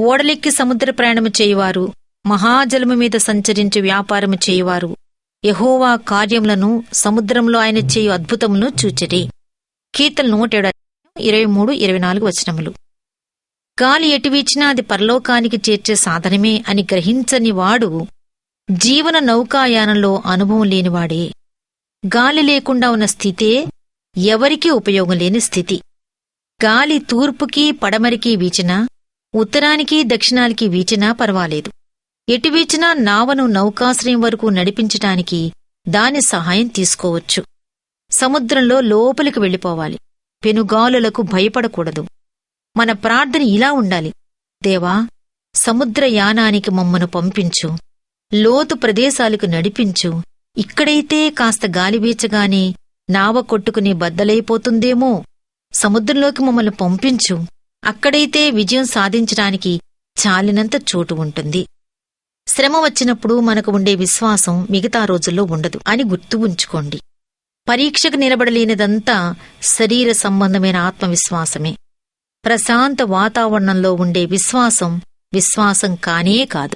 ఓడలెక్కి సముద్ర ప్రయాణము చేయువారు, మహాజలము మీద సంచరించి వ్యాపారము చేయువారు యెహోవా కార్యములను, సముద్రంలో ఆయన చేయు అద్భుతములను చూచిరి. కీర్తనలు 107:23-24 వచనములు. గాలి ఎటు వీచినా అది పరలోకానికి చేర్చే సాధనమే అని గ్రహించని వాడు జీవన నౌకాయానంలో అనుభవం లేనివాడే. గాలి లేకుండా ఉన్న స్థితే ఎవరికీ ఉపయోగం లేని స్థితి. గాలి తూర్పుకి పడమరికి వీచినా, ఉత్తరానికి దక్షిణానికి వీచినా పర్వాలేదు. ఎటు వీచినా నావను నౌకాశ్రయం వరకు నడిపించటానికి దాని సహాయం తీసుకోవచ్చు. సముద్రంలో లోపలికి వెళ్ళిపోవాలి. పెనుగాలులకు భయపడకూడదు. మన ప్రార్థన ఇలా ఉండాలి: దేవా, సముద్రయానానికి మమ్మను పంపించు, లోతు ప్రదేశాలకు నడిపించు. ఇక్కడైతే కాస్త గాలి వీచగానే నావ కొట్టుకుని బద్దలైపోతుందేమో, సముద్రంలోకి మమ్మల్ని పంపించు. అక్కడైతే విజయం సాధించడానికి చాలినంత చోటు ఉంటుంది. శ్రమ వచ్చినప్పుడు మనకు ఉండే విశ్వాసం మిగతా రోజుల్లో ఉండదు అని గుర్తు ఉంచుకోండి. పరీక్షకు నిలబడలేనిదంతా శరీర సంబంధమైన ఆత్మవిశ్వాసమే. ప్రశాంత వాతావరణంలో ఉండే విశ్వాసం కానే కాదు.